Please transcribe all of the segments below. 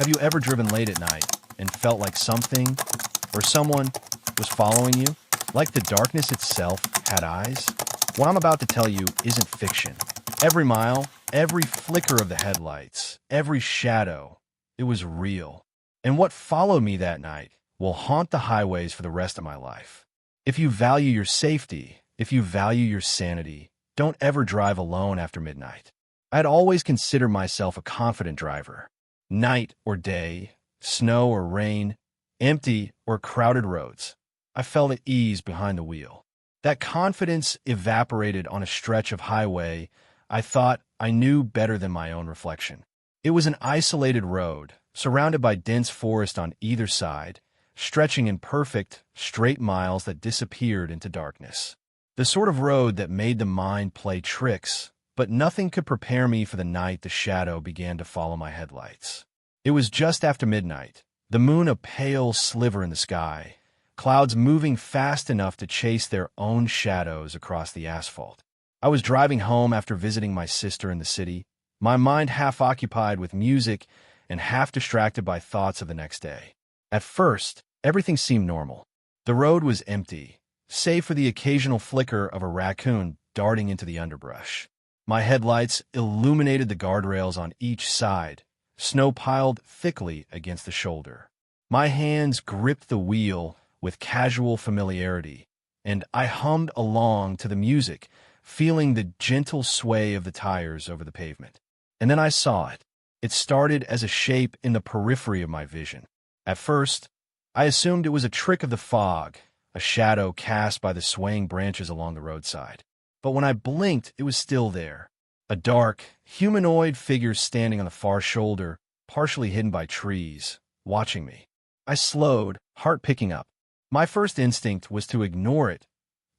you ever driven late at night and felt like something or someone was following you? Like the darkness itself had eyes? What I'm about to tell you isn't fiction. Every mile, every flicker of the headlights, every shadow, it was real. And what followed me that night will haunt the highways for the rest of my life. If you value your safety, if you value your sanity, don't ever drive alone after midnight. I had always considered myself a confident driver. Night or day, snow or rain, empty or crowded roads, I felt at ease behind the wheel. That confidence evaporated on a stretch of highway I thought I knew better than my own reflection. It was an isolated road, surrounded by dense forest on either side, stretching in perfect, straight miles that disappeared into darkness. The sort of road that made the mind play tricks, but nothing could prepare me for the night the shadow began to follow my headlights. It was just after midnight, the moon a pale sliver in the sky, clouds moving fast enough to chase their own shadows across the asphalt. I was driving home after visiting my sister in the city, my mind half occupied with music and half distracted by thoughts of the next day. At first, everything seemed normal. The road was empty, save for the occasional flicker of a raccoon darting into the underbrush. My headlights illuminated the guardrails on each side, snow piled thickly against the shoulder. My hands gripped the wheel with casual familiarity, and I hummed along to the music, feeling the gentle sway of the tires over the pavement. And then I saw it. It started as a shape in the periphery of my vision. At first, I assumed it was a trick of the fog, a shadow cast by the swaying branches along the roadside. But when I blinked, it was still there. A dark, humanoid figure standing on the far shoulder, partially hidden by trees, watching me. I slowed, heart picking up. My first instinct was to ignore it.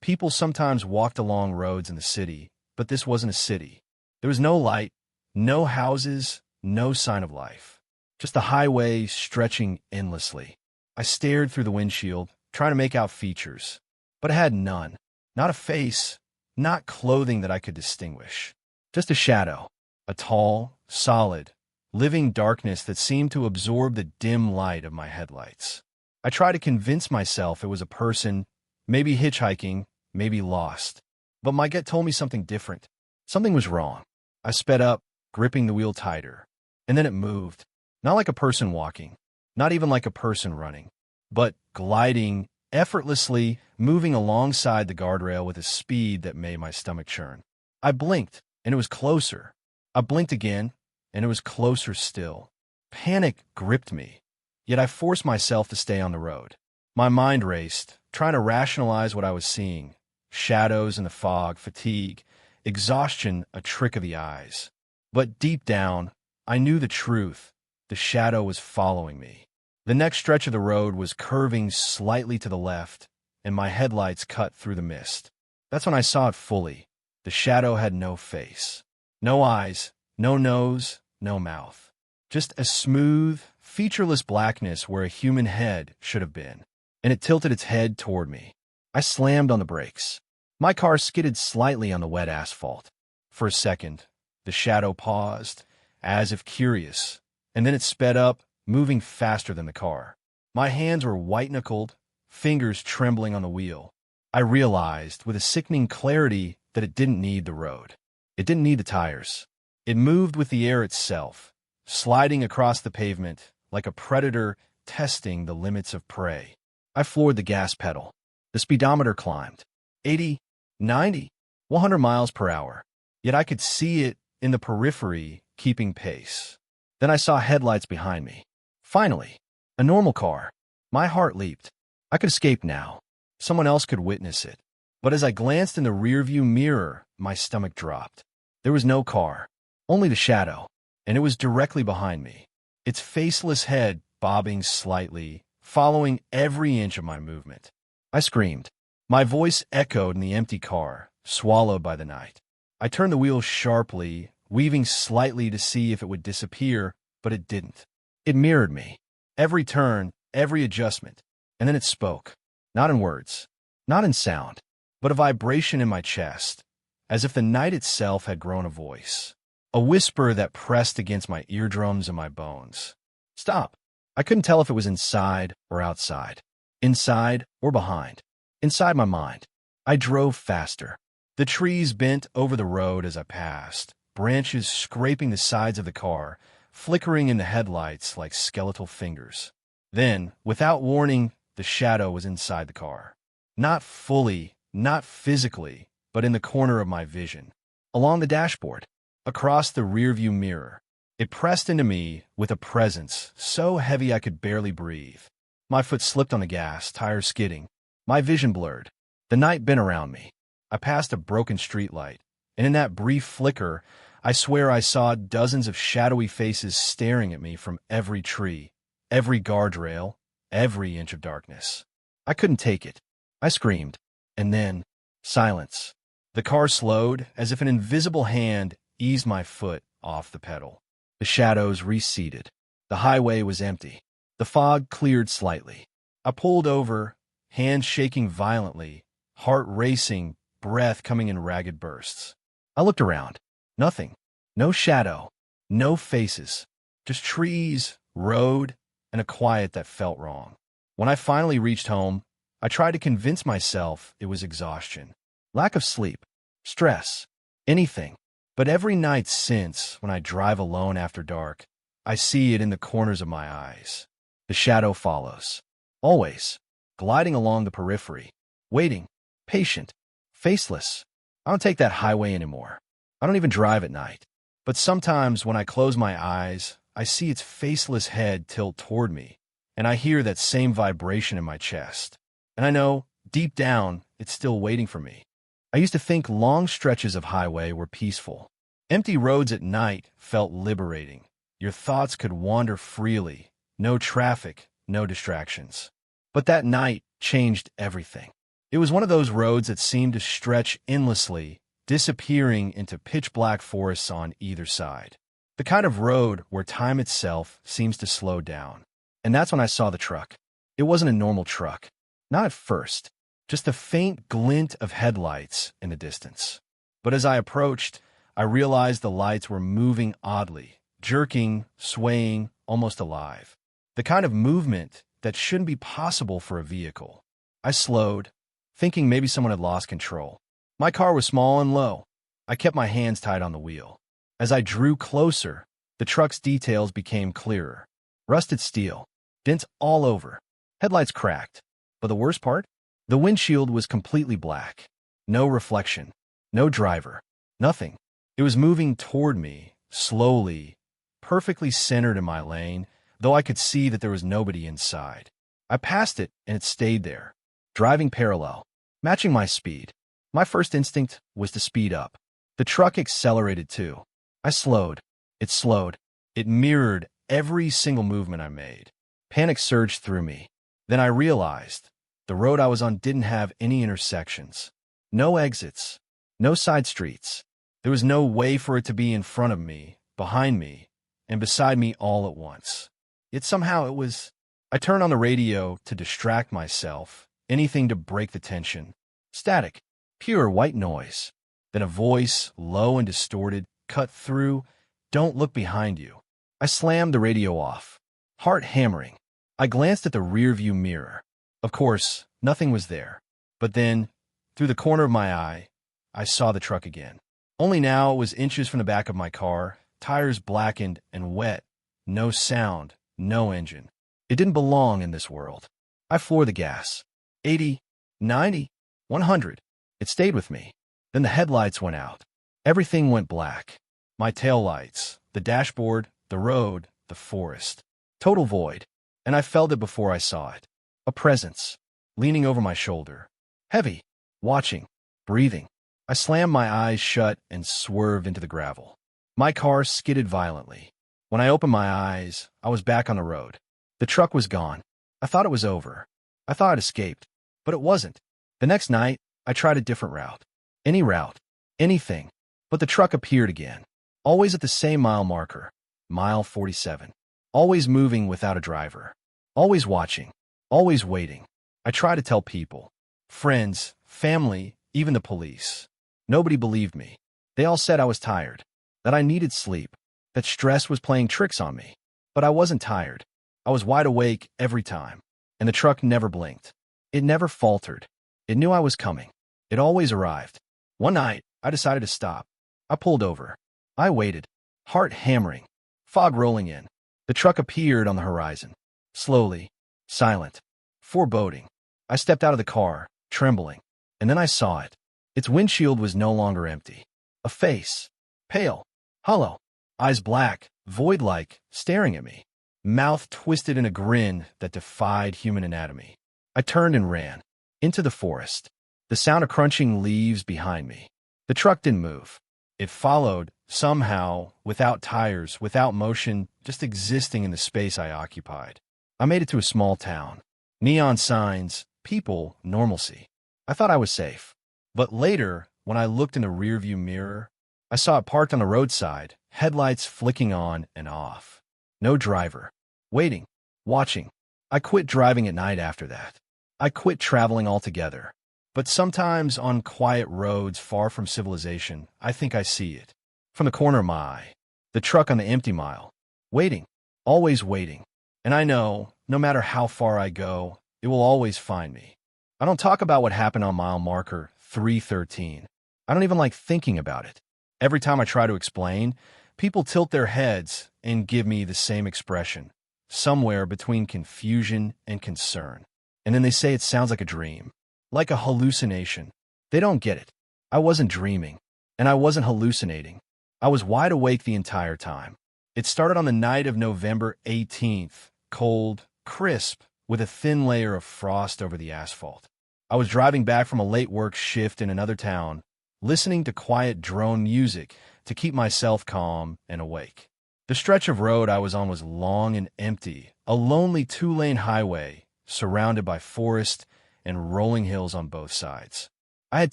People sometimes walked along roads in the city, but this wasn't a city. There was no light, no houses, no sign of life. Just a highway stretching endlessly. I stared through the windshield, trying to make out features, but I had none. Not a face, not clothing that I could distinguish. Just a shadow, a tall, solid, living darkness that seemed to absorb the dim light of my headlights. I tried to convince myself it was a person, maybe hitchhiking, maybe lost. But my gut told me something different. Something was wrong. I sped up, gripping the wheel tighter. And then it moved. Not like a person walking, not even like a person running, but gliding effortlessly, moving alongside the guardrail with a speed that made my stomach churn. I blinked, and it was closer. I blinked again, and it was closer still. Panic gripped me, yet I forced myself to stay on the road. My mind raced, trying to rationalize what I was seeing. Shadows in the fog, fatigue, exhaustion, a trick of the eyes. But deep down, I knew the truth. The shadow was following me. The next stretch of the road was curving slightly to the left, and my headlights cut through the mist. That's when I saw it fully. The shadow had no face, no eyes, no nose, no mouth. Just a smooth, featureless blackness where a human head should have been. And it tilted its head toward me. I slammed on the brakes. My car skidded slightly on the wet asphalt. For a second, the shadow paused, as if curious, and then it sped up, moving faster than the car. My hands were white-knuckled, fingers trembling on the wheel. I realized with a sickening clarity that it didn't need the road. It didn't need the tires. It moved with the air itself, sliding across the pavement like a predator testing the limits of prey. I floored the gas pedal. The speedometer climbed. 80, 90, 100 miles per hour. Yet I could see it in the periphery, keeping pace. Then I saw headlights behind me. Finally, a normal car. My heart leaped. I could escape now. Someone else could witness it. But as I glanced in the rearview mirror, my stomach dropped. There was no car, only the shadow, and it was directly behind me. Its faceless head bobbing slightly, following every inch of my movement. I screamed. My voice echoed in the empty car, swallowed by the night. I turned the wheel sharply, weaving slightly to see if it would disappear, but it didn't. It mirrored me. Every turn, every adjustment. And then it spoke. Not in words, not in sound, but a vibration in my chest, as if the night itself had grown a voice. A whisper that pressed against my eardrums and my bones. Stop. I couldn't tell if it was inside or outside, inside or behind, inside my mind. I drove faster. The trees bent over the road as I passed, branches scraping the sides of the car, flickering in the headlights like skeletal fingers. Then, without warning, the shadow was inside the car. Not fully, not physically, but in the corner of my vision. Along the dashboard, across the rearview mirror. It pressed into me with a presence so heavy I could barely breathe. My foot slipped on the gas, tires skidding. My vision blurred. The night bent around me. I passed a broken streetlight, and in that brief flicker, I swear I saw dozens of shadowy faces staring at me from every tree, every guardrail, every inch of darkness. I couldn't take it. I screamed. And then, silence. The car slowed as if an invisible hand eased my foot off the pedal. The shadows receded. The highway was empty. The fog cleared slightly. I pulled over, hands shaking violently, heart racing, breath coming in ragged bursts. I looked around. Nothing. No shadow. No faces. Just trees, road, and a quiet that felt wrong. When I finally reached home, I tried to convince myself it was exhaustion, lack of sleep, stress, anything. But every night since, when I drive alone after dark, I see it in the corners of my eyes. The shadow follows. Always. Gliding along the periphery. Waiting. Patient. Faceless. I don't take that highway anymore. I don't even drive at night. But sometimes when I close my eyes, I see its faceless head tilt toward me, and I hear that same vibration in my chest. And I know, deep down, it's still waiting for me. I used to think long stretches of highway were peaceful. Empty roads at night felt liberating. Your thoughts could wander freely. No traffic, no distractions. But that night changed everything. It was one of those roads that seemed to stretch endlessly, disappearing into pitch-black forests on either side. The kind of road where time itself seems to slow down. And that's when I saw the truck. It wasn't a normal truck. Not at first. Just a faint glint of headlights in the distance. But as I approached, I realized the lights were moving oddly, jerking, swaying, almost alive. The kind of movement that shouldn't be possible for a vehicle. I slowed, thinking maybe someone had lost control. My car was small and low. I kept my hands tied on the wheel. As I drew closer, the truck's details became clearer. Rusted steel, dents all over, headlights cracked. But the worst part? The windshield was completely black. No reflection, no driver, nothing. It was moving toward me, slowly, perfectly centered in my lane, though I could see that there was nobody inside. I passed it, and it stayed there, driving parallel, matching my speed. My first instinct was to speed up. The truck accelerated too. I slowed. It slowed. It mirrored every single movement I made. Panic surged through me. Then I realized the road I was on didn't have any intersections. No exits. No side streets. There was no way for it to be in front of me, behind me, and beside me all at once. Yet somehow it was... I turned on the radio to distract myself, anything to break the tension. Static. Pure white noise. Then a voice, low and distorted, cut through. Don't look behind you. I slammed the radio off. Heart hammering. I glanced at the rearview mirror. Of course, nothing was there. But then, through the corner of my eye, I saw the truck again. Only now it was inches from the back of my car, tires blackened and wet. No sound, no engine. It didn't belong in this world. I floored the gas. 80, 90, 100. It stayed with me. Then the headlights went out. Everything went black. My taillights, the dashboard, the road, the forest. Total void. And I felt it before I saw it. A presence, leaning over my shoulder. Heavy, watching, breathing. I slammed my eyes shut and swerved into the gravel. My car skidded violently. When I opened my eyes, I was back on the road. The truck was gone. I thought it was over. I thought I'd escaped. But it wasn't. The next night, I tried a different route. Any route. Anything. But the truck appeared again. Always at the same mile marker. Mile 47. Always moving without a driver. Always watching. Always waiting. I tried to tell people. Friends, family, even the police. Nobody believed me. They all said I was tired. That I needed sleep. That stress was playing tricks on me. But I wasn't tired. I was wide awake every time, and the truck never blinked. It never faltered. It knew I was coming. It always arrived. One night, I decided to stop. I pulled over. I waited, heart hammering, fog rolling in. The truck appeared on the horizon. Slowly, silent, foreboding. I stepped out of the car, trembling, and then I saw it. Its windshield was no longer empty. A face, pale, hollow, eyes black, void-like, staring at me. Mouth twisted in a grin that defied human anatomy. I turned and ran. Into the forest. The sound of crunching leaves behind me. The truck didn't move. It followed, somehow, without tires, without motion, just existing in the space I occupied. I made it to a small town. Neon signs, people, normalcy. I thought I was safe. But later, when I looked in the rearview mirror, I saw it parked on the roadside, headlights flicking on and off. No driver. Waiting. Watching. I quit driving at night after that. I quit traveling altogether. But sometimes on quiet roads far from civilization, I think I see it. From the corner of my eye. The truck on the empty mile. Waiting. Always waiting. And I know, no matter how far I go, it will always find me. I don't talk about what happened on mile marker 313. I don't even like thinking about it. Every time I try to explain, people tilt their heads and give me the same expression, somewhere between confusion and concern. And then they say it sounds like a dream, like a hallucination. They don't get it. I wasn't dreaming, and I wasn't hallucinating. I was wide awake the entire time. It started on the night of November 18th, cold, crisp, with a thin layer of frost over the asphalt. I was driving back from a late work shift in another town, listening to quiet drone music to keep myself calm and awake. The stretch of road I was on was long and empty, a lonely two-lane highway surrounded by forest and rolling hills on both sides. I had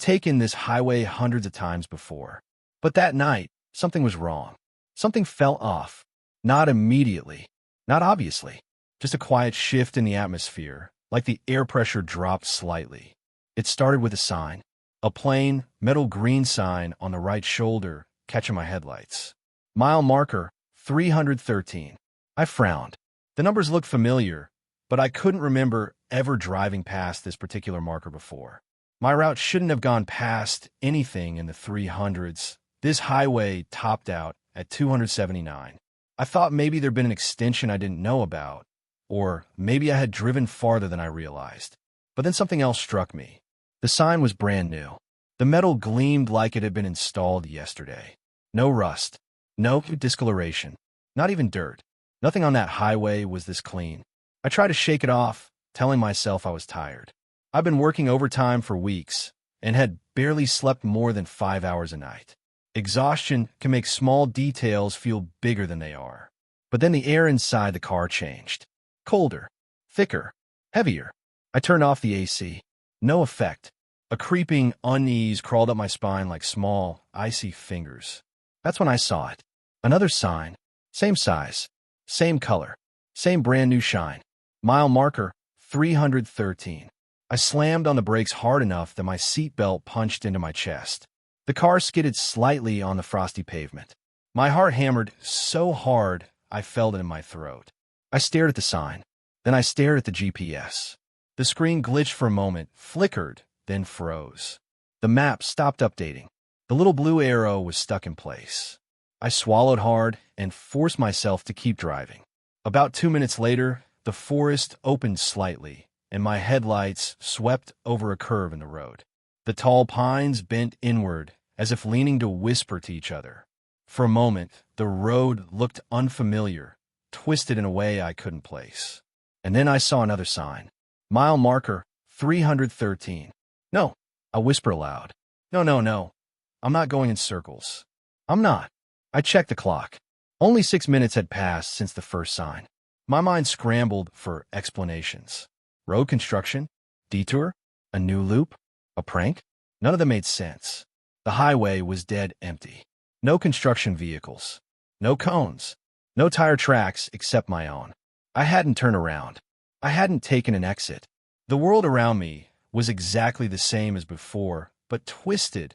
taken this highway hundreds of times before, but that night, something was wrong. Something fell off. Not immediately, not obviously, just a quiet shift in the atmosphere, like the air pressure dropped slightly. It started with a sign, a plain, metal green sign on the right shoulder, catching my headlights. Mile marker 313. I frowned. The numbers looked familiar, but I couldn't remember ever driving past this particular marker before. My route shouldn't have gone past anything in the 300s. This highway topped out at 279. I thought maybe there'd been an extension I didn't know about, or maybe I had driven farther than I realized. But then something else struck me. The sign was brand new. The metal gleamed like it had been installed yesterday. No rust, no discoloration, not even dirt. Nothing on that highway was this clean. I tried to shake it off, telling myself I was tired. I've been working overtime for weeks and had barely slept more than 5 hours a night. Exhaustion can make small details feel bigger than they are. But then the air inside the car changed. Colder, thicker, heavier. I turned off the AC. No effect. A creeping unease crawled up my spine like small, icy fingers. That's when I saw it. Another sign. Same size. Same color. Same brand new shine. Mile marker 313. I slammed on the brakes hard enough that my seatbelt punched into my chest. The car skidded slightly on the frosty pavement. My heart hammered so hard I felt it in my throat. I stared at the sign. Then I stared at the GPS. The screen glitched for a moment, flickered, then froze. The map stopped updating. The little blue arrow was stuck in place. I swallowed hard and forced myself to keep driving. About 2 minutes later, the forest opened slightly, and my headlights swept over a curve in the road. The tall pines bent inward, as if leaning to whisper to each other. For a moment, the road looked unfamiliar, twisted in a way I couldn't place. And then I saw another sign. Mile marker 313. No, I whisper aloud. No, no, no. I'm not going in circles. I'm not. I checked the clock. Only 6 minutes had passed since the first sign. My mind scrambled for explanations. Road construction? Detour? A new loop? A prank? None of them made sense. The highway was dead empty. No construction vehicles. No cones. No tire tracks except my own. I hadn't turned around. I hadn't taken an exit. The world around me was exactly the same as before, but twisted,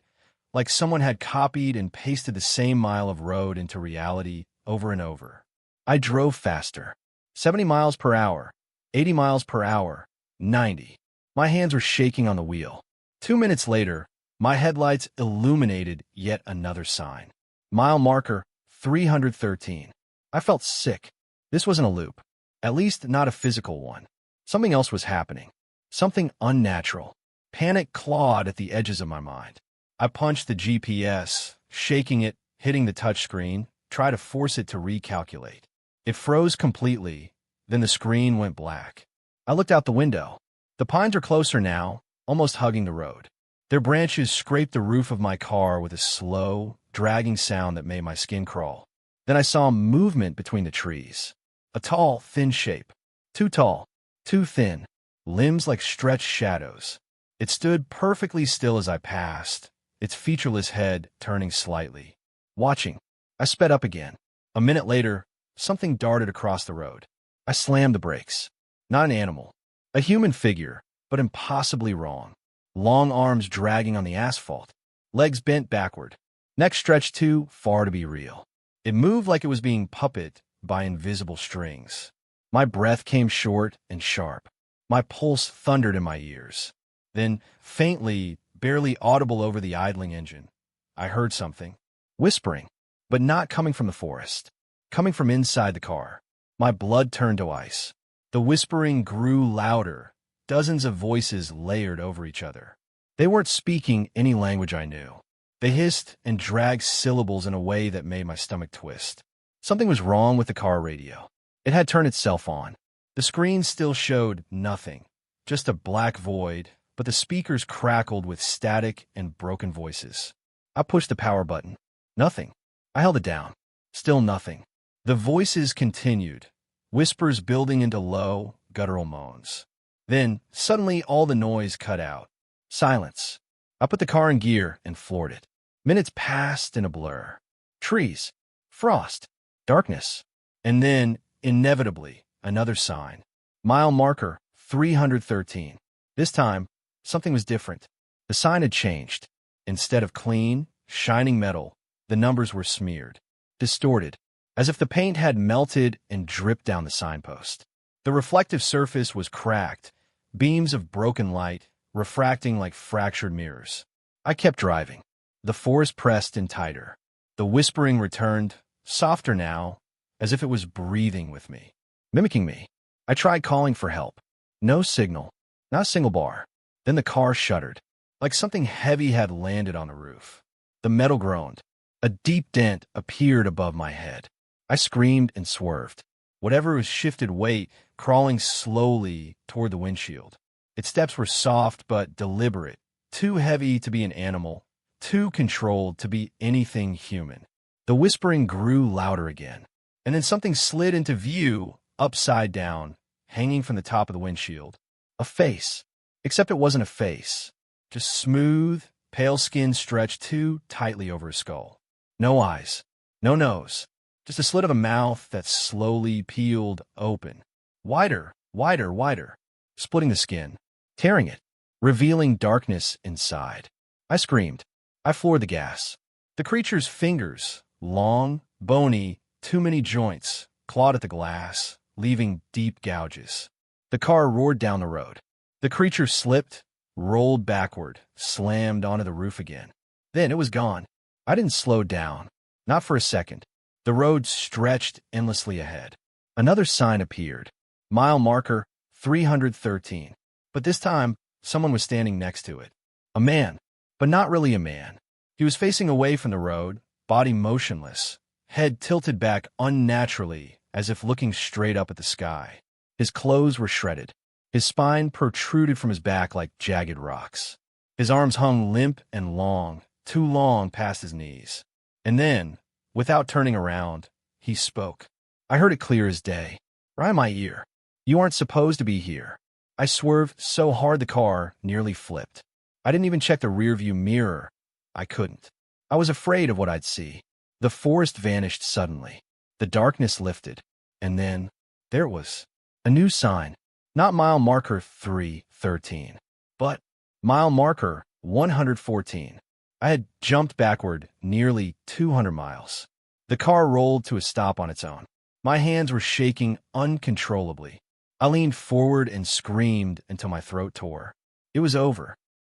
like someone had copied and pasted the same mile of road into reality over and over. I drove faster. 70 miles per hour, 80 miles per hour, 90. My hands were shaking on the wheel. 2 minutes later, my headlights illuminated yet another sign. Mile marker 313. I felt sick. This wasn't a loop. At least not a physical one. Something else was happening. Something unnatural. Panic clawed at the edges of my mind. I punched the GPS, shaking it, hitting the touchscreen, tried to force it to recalculate. It froze completely, then the screen went black. I looked out the window. The pines are closer now, almost hugging the road. Their branches scraped the roof of my car with a slow, dragging sound that made my skin crawl. Then I saw movement between the trees. A tall, thin shape. Too tall, too thin, limbs like stretched shadows. It stood perfectly still as I passed, its featureless head turning slightly. Watching, I sped up again. A minute later, something darted across the road. I slammed the brakes. Not an animal. A human figure, but impossibly wrong. Long arms dragging on the asphalt. Legs bent backward. Neck stretched too far to be real. It moved like it was being puppeted by invisible strings. My breath came short and sharp. My pulse thundered in my ears. Then, faintly, barely audible over the idling engine, I heard something. Whispering, but not coming from the forest. Coming from inside the car. My blood turned to ice. The whispering grew louder, dozens of voices layered over each other. They weren't speaking any language I knew. They hissed and dragged syllables in a way that made my stomach twist. Something was wrong with the car radio. It had turned itself on. The screen still showed nothing, just a black void, but the speakers crackled with static and broken voices. I pushed the power button. Nothing. I held it down. Still nothing. The voices continued, whispers building into low, guttural moans. Then, suddenly, all the noise cut out. Silence. I put the car in gear and floored it. Minutes passed in a blur. Trees. Frost. Darkness. And then, inevitably, another sign. Mile marker 313. This time, something was different. The sign had changed. Instead of clean, shining metal, the numbers were smeared. Distorted. As if the paint had melted and dripped down the signpost. The reflective surface was cracked, beams of broken light, refracting like fractured mirrors. I kept driving. The forest pressed in tighter. The whispering returned, softer now, as if it was breathing with me, mimicking me. I tried calling for help. No signal, not a single bar. Then the car shuddered, like something heavy had landed on the roof. The metal groaned. A deep dent appeared above my head. I screamed and swerved. Whatever was shifted weight, crawling slowly toward the windshield. Its steps were soft but deliberate, too heavy to be an animal, too controlled to be anything human. The whispering grew louder again, and then something slid into view, upside down, hanging from the top of the windshield. A face, except it wasn't a face, just smooth, pale skin stretched too tightly over a skull. No eyes, no nose, just a slit of a mouth that slowly peeled open. Wider, wider, wider, splitting the skin, tearing it, revealing darkness inside. I screamed. I floored the gas. The creature's fingers, long, bony, too many joints, clawed at the glass, leaving deep gouges. The car roared down the road. The creature slipped, rolled backward, slammed onto the roof again. Then it was gone. I didn't slow down. Not for a second. The road stretched endlessly ahead. Another sign appeared. Mile marker 313. But this time, someone was standing next to it. A man, but not really a man. He was facing away from the road, body motionless, head tilted back unnaturally as if looking straight up at the sky. His clothes were shredded. His spine protruded from his back like jagged rocks. His arms hung limp and long, too long past his knees. And then, without turning around, he spoke. I heard it clear as day, right in my ear. You aren't supposed to be here. I swerved so hard the car nearly flipped. I didn't even check the rearview mirror. I couldn't. I was afraid of what I'd see. The forest vanished suddenly. The darkness lifted. And then, there it was. A new sign. Not mile marker 313, but mile marker 114. I had jumped backward nearly 200 miles. The car rolled to a stop on its own. My hands were shaking uncontrollably. I leaned forward and screamed until my throat tore. It was over.